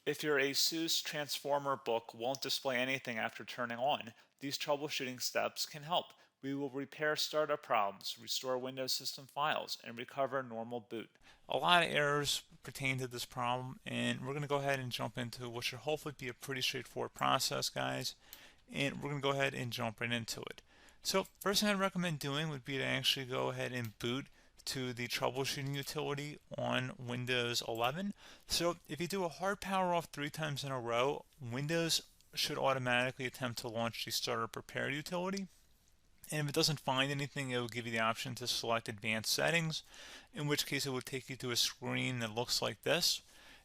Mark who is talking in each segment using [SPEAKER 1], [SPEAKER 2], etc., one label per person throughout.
[SPEAKER 1] If your ASUS Transformer book won't display anything after turning on, these troubleshooting steps can help. We will repair startup problems, restore Windows system files, and recover normal boot. A lot of errors pertain to this problem, and we're going to go ahead and jump into what should hopefully be a pretty straightforward process, guys. And we're going to go ahead and jump right into it. So first thing I'd recommend doing would be to actually go ahead and boot to the troubleshooting utility on Windows 11. So if you do a hard power off 3 times in a row, Windows should automatically attempt to launch the startup repair utility. And if it doesn't find anything, it will give you the option to select advanced settings, in which case it will take you to a screen that looks like this.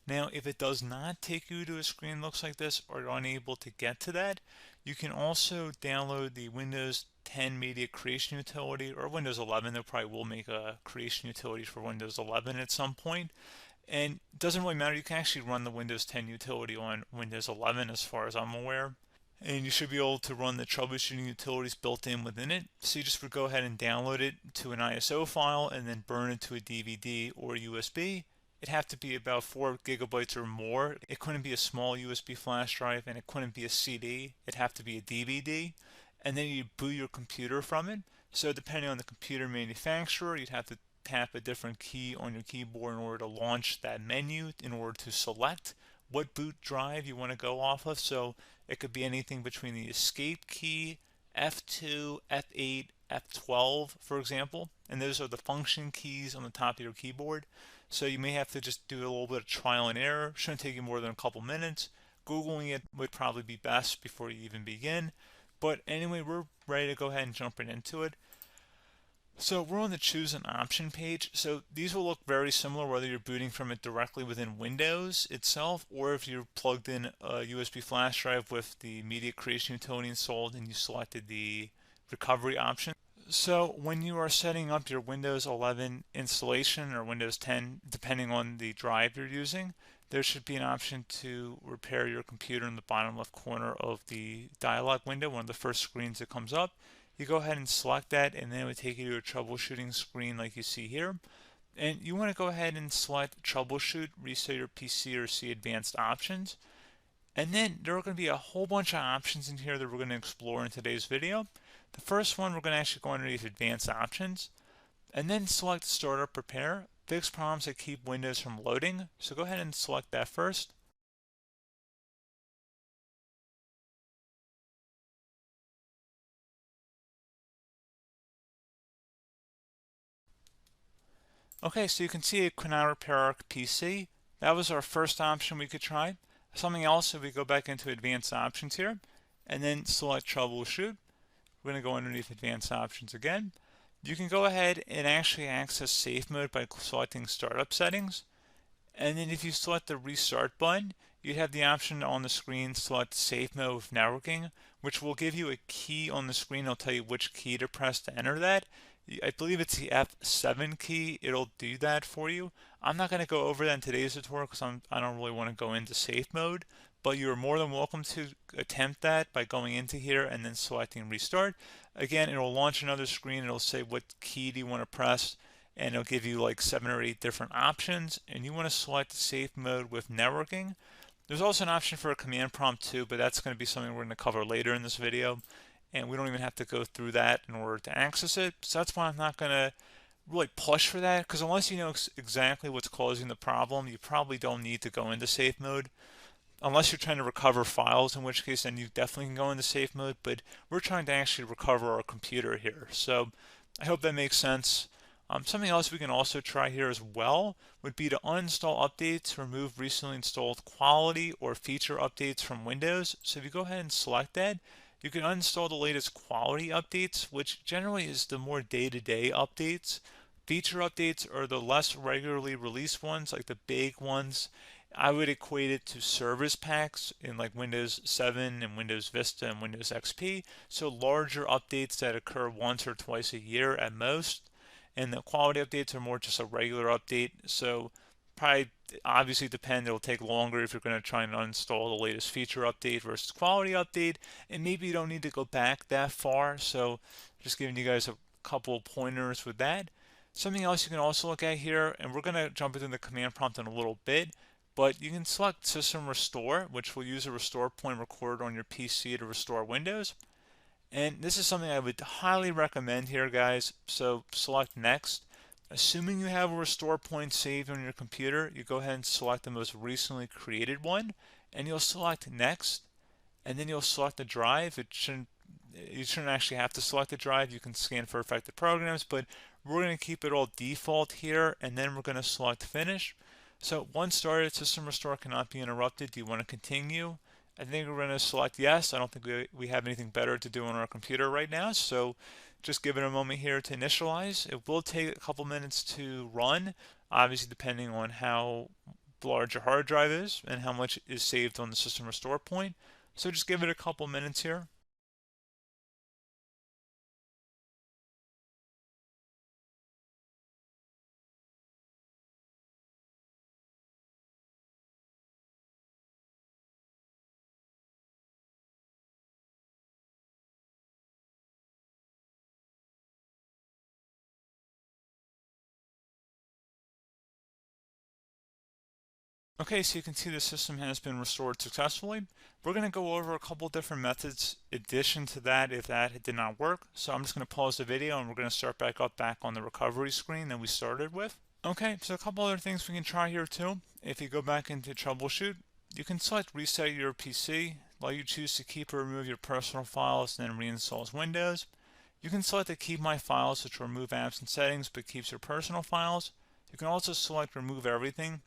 [SPEAKER 1] Now, if it does not take you to a screen that looks like this, or you're unable to get to that, you can also download the Windows 10 Media Creation Utility, or Windows 11. They probably will make a creation utility for Windows 11 at some point. And it doesn't really matter, you can actually run the Windows 10 utility on Windows 11 as far as I'm aware. And you should be able to run the troubleshooting utilities built in within it. So you just would go ahead and download it to an ISO file and then burn it to a DVD or USB. It'd have to be about 4 gigabytes or more. It couldn't be a small USB flash drive, and it couldn't be a CD. It'd have to be a DVD. And then you boot your computer from it. So depending on the computer manufacturer, you'd have to tap a different key on your keyboard in order to launch that menu, in order to select what boot drive you want to go off of. So it could be anything between the escape key, F2, F8, F12, for example. And those are the function keys on the top of your keyboard. So you may have to just do a little bit of trial and error. Shouldn't take you more than a couple minutes. Googling it would probably be best before you even begin. But anyway, we're ready to go ahead and jump right into it. So we're on the choose an option page. So these will look very similar whether you're booting from it directly within Windows itself, or if you're plugged in a USB flash drive with the media creation utility installed and you selected the recovery option. So when you are setting up your Windows 11 installation or Windows 10, depending on the drive you're using, there should be an option to repair your computer in the bottom left corner of the dialog window, one of the first screens that comes up. You go ahead and select that, and then it would take you to a troubleshooting screen like you see here. And you want to go ahead and select troubleshoot, reset your PC, or see advanced options. And then there are going to be a whole bunch of options in here that we're going to explore in today's video. The first one, we're going to actually go underneath advanced options and then select startup repair, fix problems that keep Windows from loading. So go ahead and select that first. Okay, so you can see it could not repair our PC. That was our first option we could try. Something else, if we go back into advanced options here and then select troubleshoot, we're going to go underneath advanced options again. You can go ahead and actually access safe mode by selecting startup settings. And then if you select the restart button, you have the option on the screen, select safe mode with networking, which will give you a key on the screen. It'll tell you which key to press to enter that. I believe it's the F7 key. It'll do that for you. I'm not going to go over that in today's tutorial because I don't really want to go into safe mode, but you're more than welcome to attempt that by going into here and then selecting restart. Again, it'll launch another screen. It'll say what key do you want to press, and it'll give you like 7 or 8 different options, and you want to select safe mode with networking. There's also an option for a command prompt too, but that's going to be something we're going to cover later in this video, and we don't even have to go through that in order to access it. So that's why I'm not going to really push for that, because unless you know exactly what's causing the problem, you probably don't need to go into safe mode. Unless you're trying to recover files, in which case then you definitely can go into safe mode, but we're trying to actually recover our computer here. So I hope that makes sense. Something else we can also try here as well would be to uninstall updates, remove recently installed quality or feature updates from Windows. So if you go ahead and select that, you can uninstall the latest quality updates, which generally is the more day-to-day updates. Feature updates are the less regularly released ones, like the big ones. I would equate it to service packs in like Windows 7 and Windows Vista and Windows XP. So larger updates that occur once or twice a year at most. And the quality updates are more just a regular update. So probably obviously depend, it'll take longer if you're going to try and uninstall the latest feature update versus quality update. And maybe you don't need to go back that far. So just giving you guys a couple pointers with that. Something else you can also look at here, and we're going to jump into the command prompt in a little bit, But you can select System Restore, which will use a restore point recorded on your PC to restore Windows. And this is something I would highly recommend here, guys. So select Next. Assuming you have a restore point saved on your computer, you go ahead and select the most recently created one, and you'll select Next, and then you'll select the drive. You shouldn't actually have to select the drive. You can scan for affected programs, but we're going to keep it all default here, and then we're going to select Finish. So once started, System Restore cannot be interrupted. Do you want to continue? I think we're going to select yes. I don't think we have anything better to do on our computer right now, so just give it a moment here to initialize. It will take a couple minutes to run, obviously depending on how large your hard drive is and how much is saved on the System Restore point. So just give it a couple minutes here. Okay, so you can see the system has been restored successfully. We're going to go over a couple different methods in addition to that if that did not work. So I'm just going to pause the video and we're going to start back on the recovery screen that we started with. Okay, so a couple other things we can try here too. If you go back into troubleshoot, you can select reset your PC, while you choose to keep or remove your personal files and then reinstalls Windows. You can select to keep my files, which will remove apps and settings but keeps your personal files. You can also select remove everything,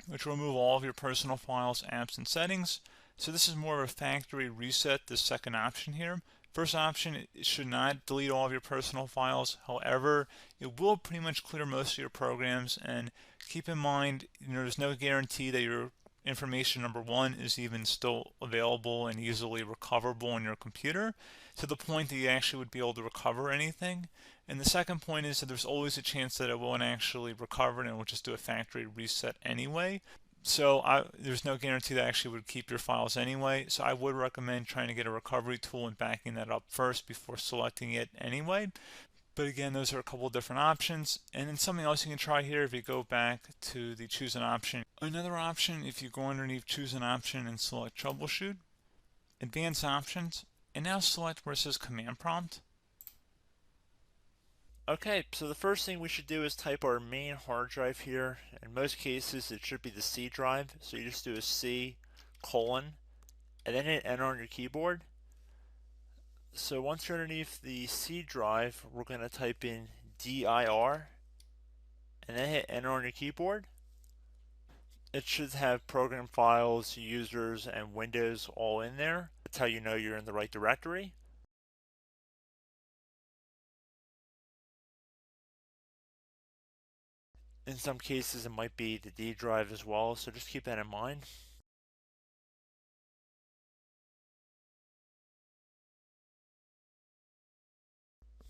[SPEAKER 1] which will remove all of your personal files, apps, and settings. So this is more of a factory reset, the second option here. First option, it should not delete all of your personal files. However, it will pretty much clear most of your programs. And keep in mind, there's no guarantee that your information, number one, is even still available and easily recoverable on your computer to the point that you actually would be able to recover anything. And the second point is that there's always a chance that it won't actually recover and it will just do a factory reset anyway. So there's no guarantee that actually would keep your files anyway. So I would recommend trying to get a recovery tool and backing that up first before selecting it anyway. But again, those are a couple of different options. And then something else you can try here if you go back to the choose an option. Another option, if you go underneath choose an option and select troubleshoot, advanced options, and now select where it says command prompt.
[SPEAKER 2] Okay, so the first thing we should do is type our main hard drive here. In most cases, it should be the C drive. So you just do a C colon and then hit enter on your keyboard. So once you're underneath the C drive, we're going to type in dir and then hit enter on your keyboard. It should have program files, users, and Windows all in there. That's how you know you're in the right directory. In some cases, it might be the D drive as well, so just keep that in mind.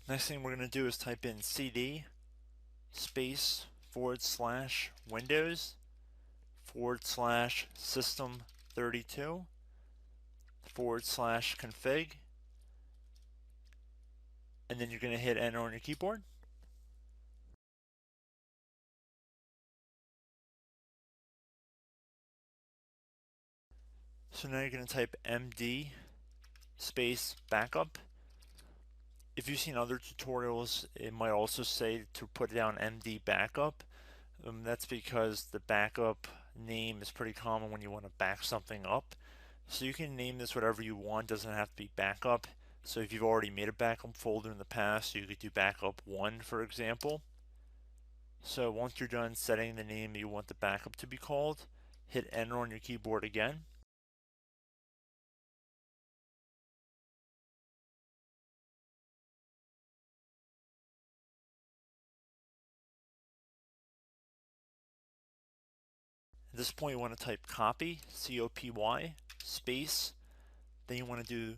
[SPEAKER 2] Next thing we're going to do is type in cd space / Windows / system 32 / config, and then you're going to hit enter on your keyboard. So now you're going to type md space backup. If you've seen other tutorials, it might also say to put down md backup. That's because the backup name is pretty common when you want to back something up. So you can name this whatever you want, doesn't have to be backup. So if you've already made a backup folder in the past, you could do backup 1, for example. So once you're done setting the name you want the backup to be called, hit enter on your keyboard again. At this point you want to type copy, C-O-P-Y, space, then you want to do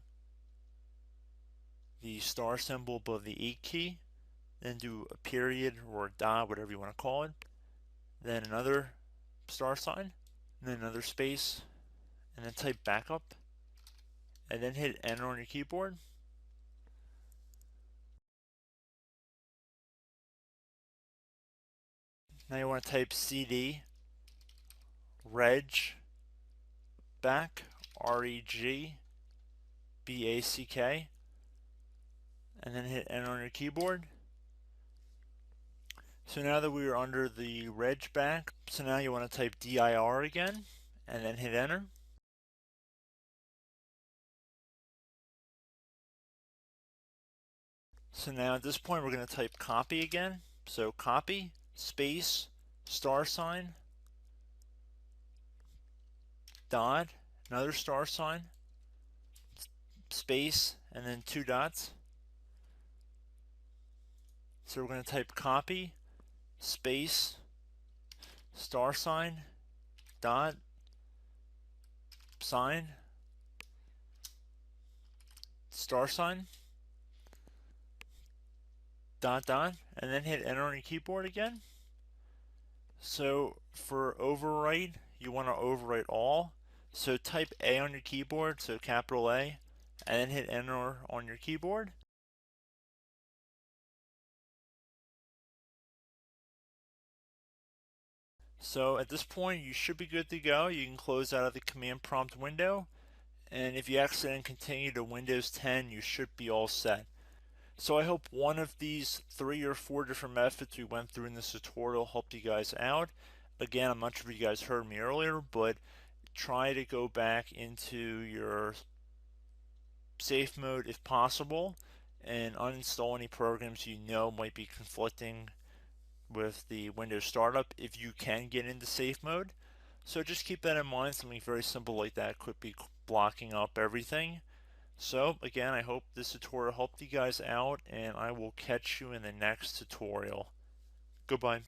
[SPEAKER 2] the star symbol above the 8 key, then do a period or a dot, whatever you want to call it, then another star sign, and then another space, and then type backup, and then hit enter on your keyboard. Now you want to type cd reg back, REGBACK, and then hit enter on your keyboard. So now that we are under the reg back, so now you want to type dir again, and then hit enter. So now at this point we're going to type copy again. So copy, space, star sign, dot, another star sign, space, and then 2 dots. So we're going to type copy, space, star sign, dot, sign, star sign, dot, dot, and then hit enter on your keyboard again. So for overwrite, you want to overwrite all. So type A on your keyboard, so capital A, and then hit enter on your keyboard. So at this point, you should be good to go. You can close out of the command prompt window, and if you accidentally continue to Windows 10, you should be all set. So I hope one of these 3 or 4 different methods we went through in this tutorial helped you guys out. Again, I'm not sure if you guys heard me earlier, but try to go back into your safe mode if possible and uninstall any programs you know might be conflicting with the Windows startup if you can get into safe mode. So just keep that in mind. Something very simple like that could be blocking up everything. So again, I hope this tutorial helped you guys out, and I will catch you in the next tutorial. Goodbye.